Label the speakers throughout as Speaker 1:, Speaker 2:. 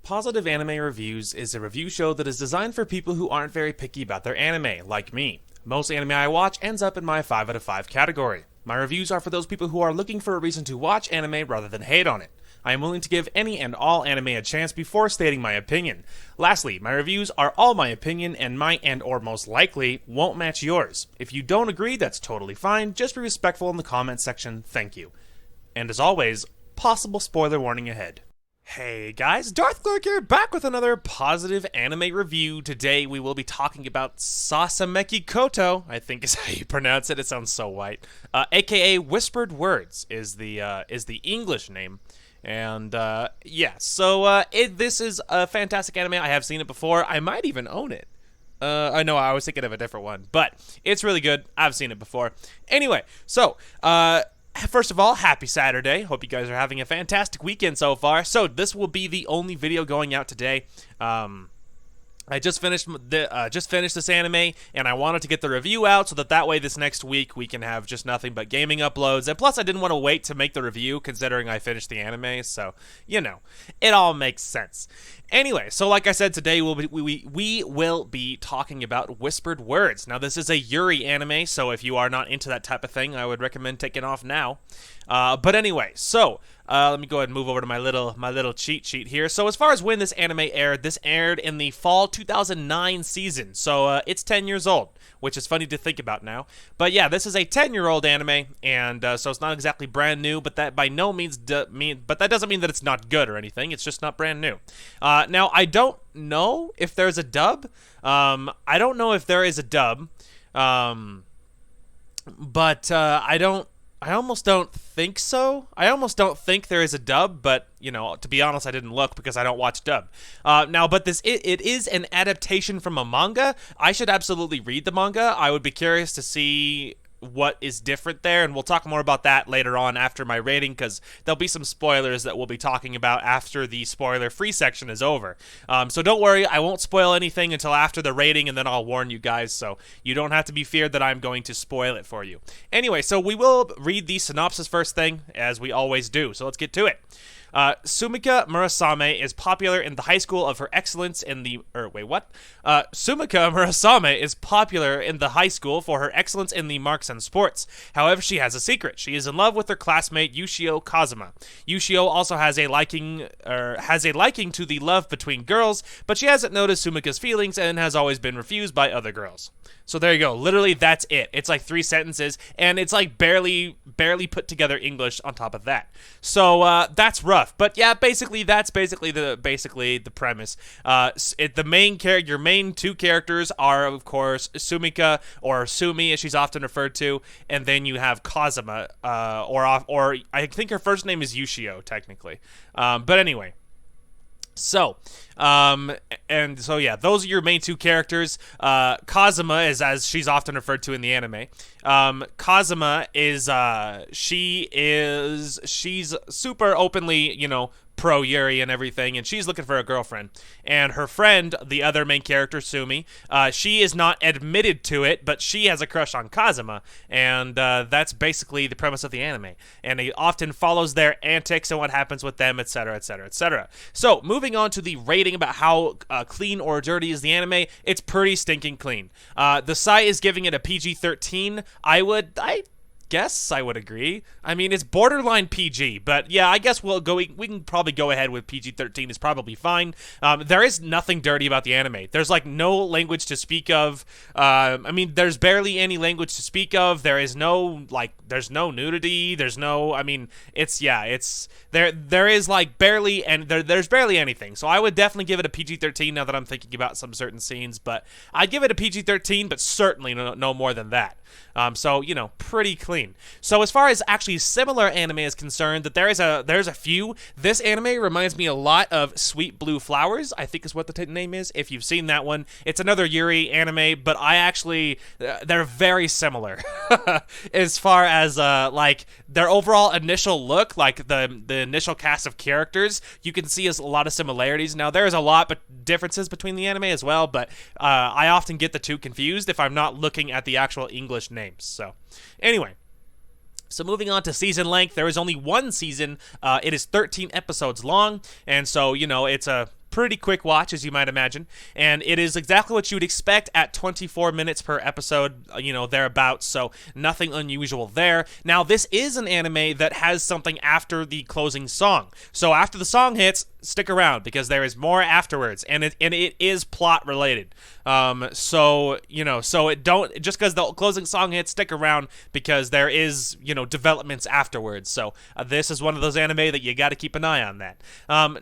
Speaker 1: Positive Anime Reviews is a review show that is designed for people who aren't very picky about their anime, like me. Most anime I watch ends up in my 5 out of 5 category. My reviews are for those people who are looking for a reason to watch anime rather than hate on it. I am willing to give any and all anime a chance before stating my opinion. Lastly, my reviews are all my opinion and might and or most likely won't match yours. If you don't agree, that's totally fine. Just be respectful in the comment section. Thank you. And as always, possible spoiler warning ahead. Hey guys, Darth Clerk here, back with another positive anime review. Today we will be talking about Sasameki Koto, I think is how you pronounce it. It sounds so white. AKA Whispered Words is the English name. And this is a fantastic anime. I have seen it before. I might even own it. I know I was thinking of a different one, but it's really good. I've seen it before. Anyway, so first of all, happy Saturday. Hope you guys are having a fantastic weekend so far. So this will be the only video going out today. I just finished this anime, and I wanted to get the review out so that way this next week we can have just nothing but gaming uploads. And plus, I didn't want to wait to make the review, considering I finished the anime. So, you know, it all makes sense. Anyway, so like I said, today we will be talking about Whispered Words. Now, this is a Yuri anime, so if you are not into that type of thing, I would recommend taking off now. But anyway, so let me go ahead and move over to my little cheat sheet here. So as far as when this anime aired, this aired in the fall 2009 season. So it's 10 years old, which is funny to think about now. But yeah, this is a 10-year-old anime, and so it's not exactly brand new, but that by no means but that doesn't mean that it's not good or anything. It's just not brand new. Now I don't know if there's a dub. I don't know if there is a dub. But I almost don't think so. I almost don't think there is a dub, but, you know, to be honest, I didn't look because I don't watch dub. But it is an adaptation from a manga. I should absolutely read the manga. I would be curious to see what is different there, and we'll talk more about that later on after my rating, because there'll be some spoilers that we'll be talking about after the spoiler-free section is over. So don't worry, I won't spoil anything until after the rating, and then I'll warn you guys, so you don't have to be feared that I'm going to spoil it for you. Anyway, so we will read the synopsis first thing, as we always do, so let's get to it. Sumika Murasame is popular in the high school of her excellence in the... Sumika Murasame is popular in the high school for her excellence in the marks and sports. However, she has a secret. She is in love with her classmate Yushio Kazuma. Yushio also has a liking to the love between girls, but she hasn't noticed Sumika's feelings and has always been refused by other girls. So there you go. Literally, that's it. It's like 3 sentences, and it's like barely put together English on top of that. So that's rough. But yeah, basically that's the premise. Your main 2 characters are, of course, Sumika, or Sumi as she's often referred to, and then you have Kazuma, or I think her first name is Yushio technically. But anyway. So, yeah, those are your main 2 characters. Kazuma is, as she's often referred to in the anime. Kazuma is, she's super openly, you know, pro Yuri and everything, and she's looking for a girlfriend. And her friend, the other main character, Sumi, she is not admitted to it, but she has a crush on Kazuma, and that's basically the premise of the anime. And it often follows their antics and what happens with them, etc., etc., etc. So, moving on to the rating about how clean or dirty is the anime, it's pretty stinking clean. The site is giving it a PG-13. I guess I would agree. I mean, it's borderline PG, but yeah, I guess we can probably go ahead with PG-13 is probably fine. There is nothing dirty about the anime. There's like no language to speak of. I mean, there's barely any language to speak of. There's no nudity. There's like barely, and there's barely anything. So I would definitely give it a PG-13 now that I'm thinking about some certain scenes, but I'd give it a PG-13, but certainly no more than that. So, you know, pretty clean. So as far as actually similar anime is concerned, that there's a few. This anime reminds me a lot of Sweet Blue Flowers, I think is what the name is, if you've seen that one. It's another Yuri anime, but they're very similar as far as like their overall initial look, like the initial cast of characters. You can see a lot of similarities. Now there's a lot of differences between the anime as well, but I often get the 2 confused if I'm not looking at the actual English names. So anyway, So moving on to season length, there is only one season. It is 13 episodes long, and so, you know, it's a pretty quick watch, as you might imagine, and it is exactly what you would expect at 24 minutes per episode, thereabouts, so nothing unusual there. Now, this is an anime that has something after the closing song, so after the song hits, stick around, because there is more afterwards, and it is plot related. So it don't, just because the closing song hits, stick around, because there is, developments afterwards. So this is one of those anime that you got to keep an eye on that.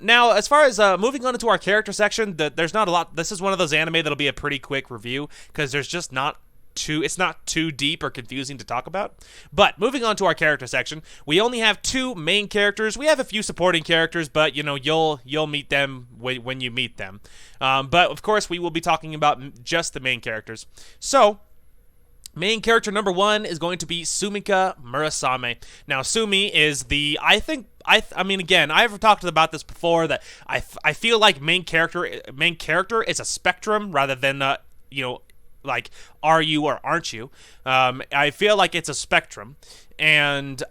Speaker 1: Now, as far as moving on into our character section, there's not a lot. This is one of those anime that'll be a pretty quick review, because there's just not it's not too deep or confusing to talk about. But moving on to our character section, we only have 2 main characters. We have a few supporting characters, but you'll meet them when you meet them. But of course, we will be talking about just the main characters. So, main character number 1 is going to be Sumika Murasame. Now, Sumi is the, again, I've talked about this before, that I feel like main character is a spectrum rather than like, are you or aren't you? I feel like it's a spectrum, and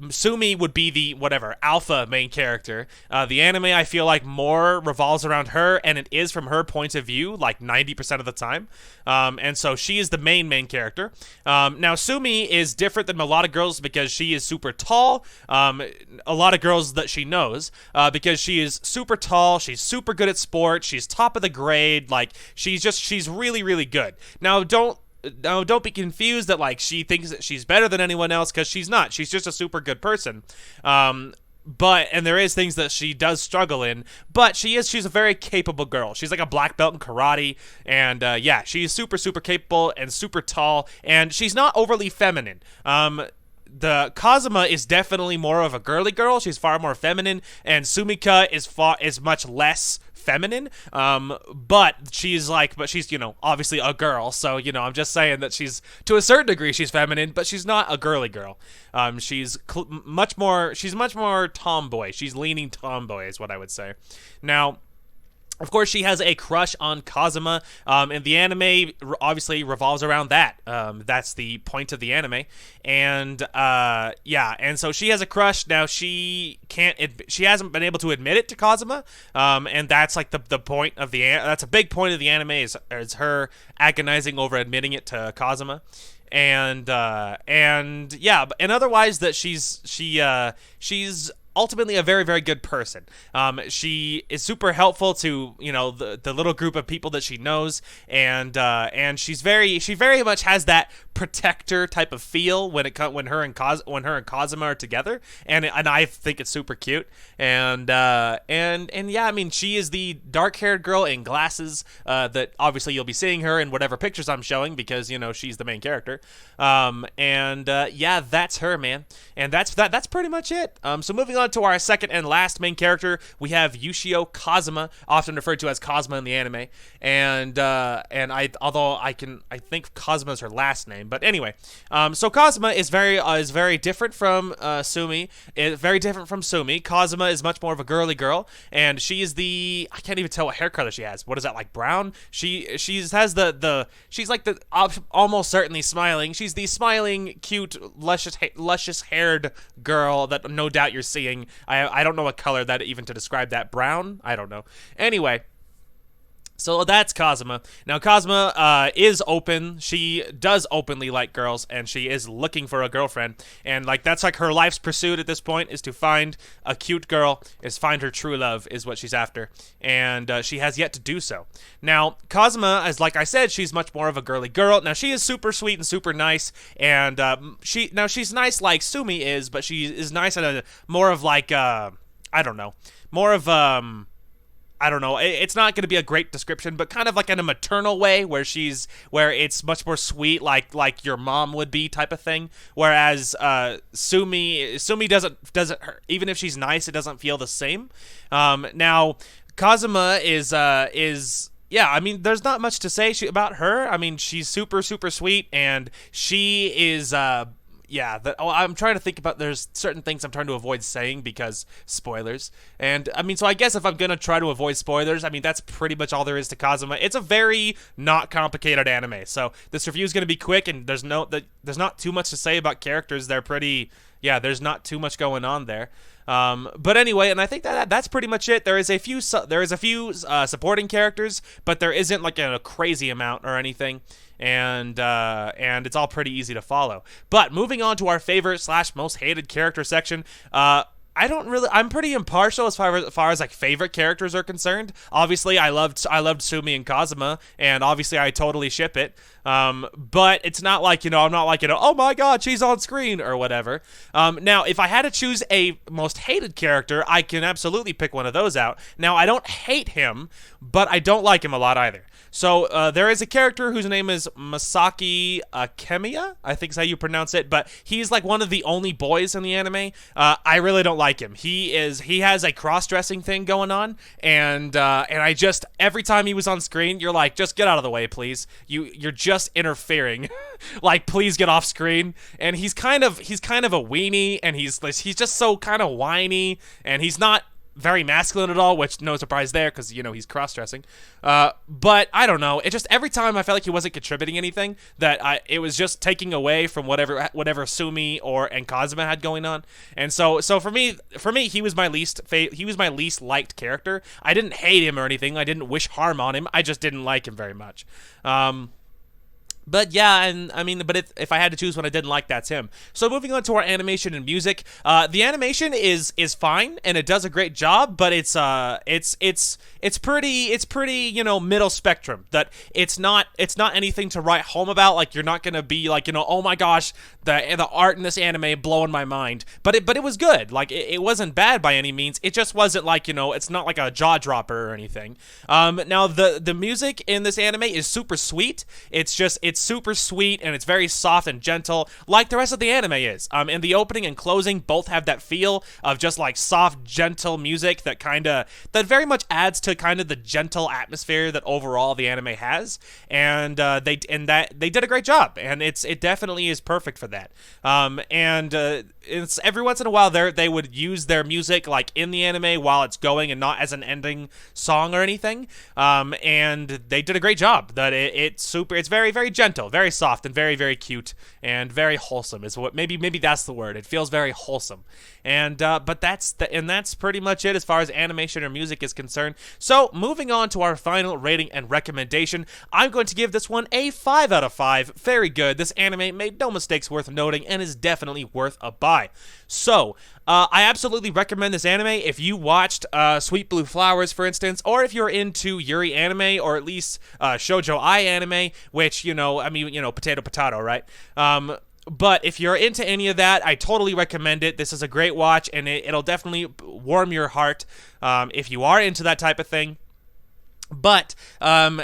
Speaker 1: Sumi would be the alpha main character. The anime, I feel like, more revolves around her, and it is from her point of view like 90% of the time. And so she is the main character. Now, Sumi is different than a lot of girls because she is super tall. A lot of girls that she knows, because she is super tall, she's super good at sports, she's top of the grade, like, she's really, really good. Now, don't be confused that, like, she thinks that she's better than anyone else, because she's not. She's just a super good person. And there is things that she does struggle in, but she's a very capable girl. She's like a black belt in karate, and she's super, super capable and super tall, and she's not overly feminine. The Kazuma is definitely more of a girly girl. She's far more feminine, and Sumika is much less feminine. But she's obviously a girl. So I'm just saying that she's, to a certain degree, she's feminine, but she's not a girly girl. She's much more tomboy. She's leaning tomboy, is what I would say. Now, of course, she has a crush on Kazuma, and the anime obviously revolves around that. That's the point of the anime, and and so she has a crush. Now, she hasn't been able to admit it to Kazuma, and that's like the point of that's a big point of the anime, is her agonizing over admitting it to Kazuma. And otherwise, that she's ultimately a very, very good person. She is super helpful to the little group of people that she knows, and she very much has that protector type of feel when her and Kazuma are together, and I think it's super cute. And she is the dark-haired girl in glasses that obviously you'll be seeing her in whatever pictures I'm showing, because she's the main character. That's her, man. And that's pretty much it. So moving on to our second and last main character, we have Yushio Kazuma, often referred to as Kazuma in the anime. And I think Kazuma is her last name, but anyway. So Kazuma is very different from Sumi. Very different from Sumi. Kazuma is much more of a girly girl, and she is I can't even tell what hair color she has. What is that, like brown? She's like the almost certainly smiling. She's the smiling, cute, luscious haired girl that no doubt you're seeing. I don't know what color that even to describe that. Brown? I don't know. Anyway, so that's Kazuma. Now, Kazuma is open. She does openly like girls, and she is looking for a girlfriend. And that's like her life's pursuit at this point, is to find a cute girl, is find her true love, is what she's after. And she has yet to do so. Now, Kazuma, as like I said, she's much more of a girly girl. Now, she is super sweet and super nice, and she's nice like Sumi is, but she is nice in a more of like it's not going to be a great description, but kind of like in a maternal way, where it's much more sweet, like your mom would be, type of thing. Whereas Sumi doesn't even if she's nice, it doesn't feel the same. Now, Kazuma is there's not much to say about her. I mean, she's super, super sweet, and she is I'm trying to think about, there's certain things I'm trying to avoid saying because spoilers. And so I guess if I'm going to try to avoid spoilers, that's pretty much all there is to Kazuma. It's a very not complicated anime. So this review is going to be quick, and there's not too much to say about characters. They're pretty, there's not too much going on there. But anyway, and I think that's pretty much it. There is a few supporting characters, but there isn't like a crazy amount or anything. And it's all pretty easy to follow. But moving on to our favorite / most hated character section, I'm pretty impartial as far as like favorite characters are concerned. Obviously, I loved Sumi and Kazuma, and obviously I totally ship it. But it's not like, I'm not like, oh my god, she's on screen or whatever. Now, if I had to choose a most hated character, I can absolutely pick one of those out. Now, I don't hate him, but I don't like him a lot either. So there is a character whose name is Masaki Kemiya, I think is how you pronounce it, but he's like one of the only boys in the anime. I really don't like him. He has a cross-dressing thing going on, and I just, every time he was on screen, you're like, just get out of the way, please. You're just interfering. Like, please get off screen. And he's kind of a weenie, and he's just so kind of whiny, and he's not very masculine at all, which no surprise there, because he's cross-dressing. But I don't know. It just, every time I felt like he wasn't contributing anything, that it was just taking away from whatever Sumi and Kazuma had going on. And so for me, he was my least liked character. I didn't hate him or anything. I didn't wish harm on him. I just didn't like him very much. But yeah, and I mean, but if I had to choose one I didn't like, that's him. So moving on to our animation and music, the animation is fine and it does a great job, but it's pretty middle spectrum. That it's not anything to write home about. Like, you're not gonna be like, oh my gosh, the art in this anime blowing my mind. But it was good. Like, it wasn't bad by any means. It just wasn't like, it's not like a jaw dropper or anything. Now the music in this anime is super sweet. It's super sweet, and it's very soft and gentle, like the rest of the anime is. And the opening and closing both have that feel of just like soft, gentle music that very much adds to kind of the gentle atmosphere that overall the anime has. And they did a great job, and it definitely is perfect for that. It's every once in a while they would use their music like in the anime while it's going, and not as an ending song or anything. And they did a great job. That it's very, very gentle, very soft, and very, very cute, and very wholesome is what maybe that's the word. It feels very wholesome. And but that's pretty much it as far as animation or music is concerned. So moving on to our final rating and recommendation, I'm going to give this one a 5 out of 5. Very good. This anime made no mistakes worth noting and is definitely worth a buy. So I absolutely recommend this anime if you watched Sweet Blue Flowers, for instance, or if you're into Yuri Anime, or at least Shoujo Ai Anime, which, potato, right? But if you're into any of that, I totally recommend it. This is a great watch, and it'll definitely warm your heart if you are into that type of thing. But yeah,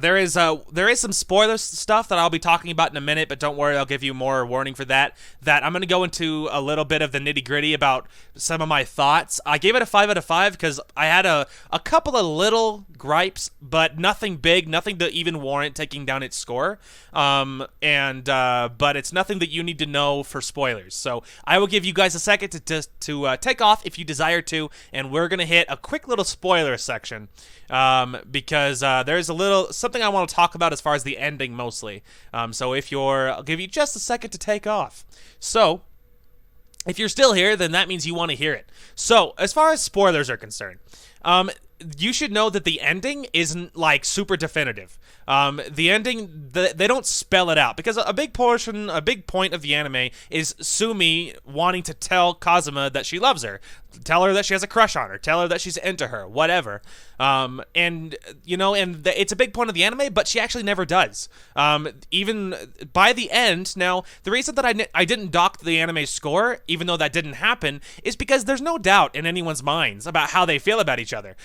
Speaker 1: there is some spoiler stuff that I'll be talking about in a minute, but don't worry, I'll give you more warning for that. I'm going to go into a little bit of the nitty-gritty about some of my thoughts. I gave it a 5 out of 5 because I had a couple of little gripes, but nothing big, nothing to even warrant taking down its score. But it's nothing that you need to know for spoilers. So I will give you guys a second to take off if you desire to, and we're going to hit a quick little spoiler section. Because there's something I want to talk about as far as the ending mostly. I'll give you just a second to take off. So, if you're still here, then that means you want to hear it. So, as far as spoilers are concerned, you should know that the ending isn't like super definitive. The ending, they don't spell it out, because a big point of the anime is Sumi wanting to tell Kazuma that she loves her, tell her that she has a crush on her, tell her that she's into her, whatever. It's a big point of the anime, but she actually never does. Even by the end, now, the reason that I didn't dock the anime score, even though that didn't happen, is because there's no doubt in anyone's minds about how they feel about each other.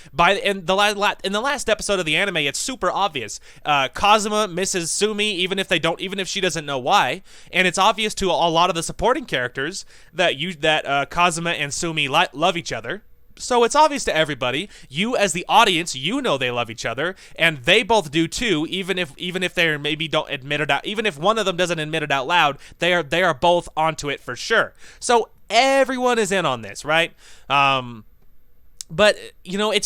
Speaker 1: In the last episode of the anime, it's super obvious. Kazuma misses Sumi, even if she doesn't know why, and it's obvious to a lot of the supporting characters that Kazuma and Sumi love each other. So it's obvious to everybody. You as the audience, know they love each other, and they both do too. Even if they maybe don't admit it out, even if one of them doesn't admit it out loud, they are both onto it for sure. So everyone is in on this, right? but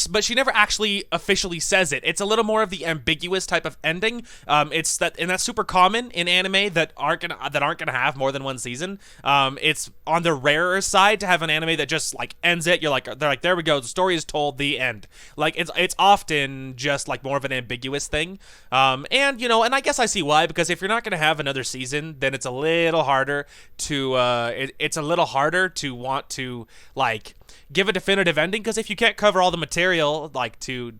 Speaker 1: but she never actually officially says it. It's a little more of the ambiguous type of ending. It's that, and that's super common in anime that aren't gonna have more than one season. It's on the rarer side to have an anime that just like ends it. They're like, there we go, the story is told, the end. Like it's often just like more of an ambiguous thing. And I guess I see why, because if you're not gonna have another season, then it's a little harder to it's a little harder to want to like give a definitive ending, because if you can't cover all the material like to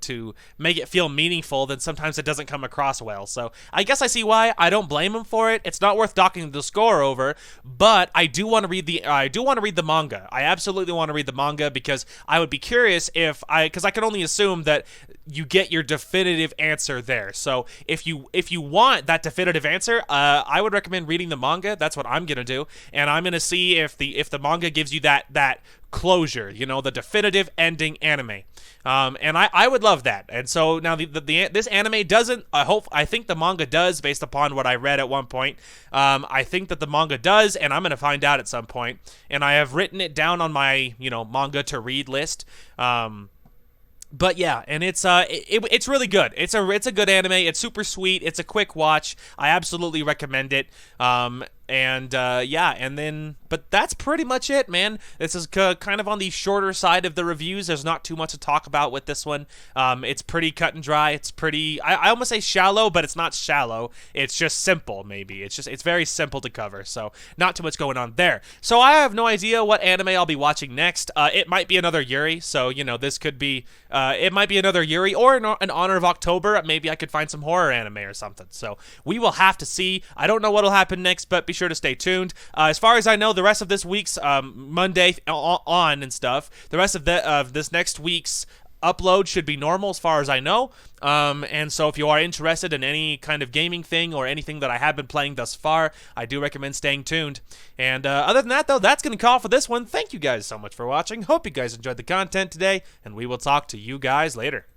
Speaker 1: make it feel meaningful, then sometimes it doesn't come across well. So I guess I see why. I don't blame him for it. It's not worth docking the score over, but I do want to read the manga. I absolutely want to read the manga, because I would be curious because I can only assume that you get your definitive answer there. So if you want that definitive answer, I would recommend reading the manga. That's what I'm gonna do, and I'm gonna see if the manga gives you that closure, the definitive ending anime. And I would love that. And so now this anime doesn't. I think the manga does, based upon what I read at one point. I think that the manga does, and I'm gonna find out at some point. And I have written it down on my manga to read list. But yeah, and it's really good. It's a good anime. It's super sweet. It's a quick watch. I absolutely recommend it. But that's pretty much it, man. This is kind of on the shorter side of the reviews. There's not too much to talk about with this one. It's pretty cut and dry. It's pretty, I almost say shallow, but it's not shallow. It's just simple, maybe. It's very simple to cover, so not too much going on there. So I have no idea what anime I'll be watching next. It might be another Yuri, so, this could be, it might be another Yuri, or in honor of October, maybe I could find some horror anime or something. So we will have to see. I don't know what'll happen next, but be sure to stay tuned. As far as I know, the rest of this week's Monday on and stuff, the rest of this next week's upload should be normal as far as I know. And so if you are interested in any kind of gaming thing or anything that I have been playing thus far, I do recommend staying tuned. And other than that, though, that's going to call for this one. Thank you guys so much for watching. Hope you guys enjoyed the content today, and we will talk to you guys later.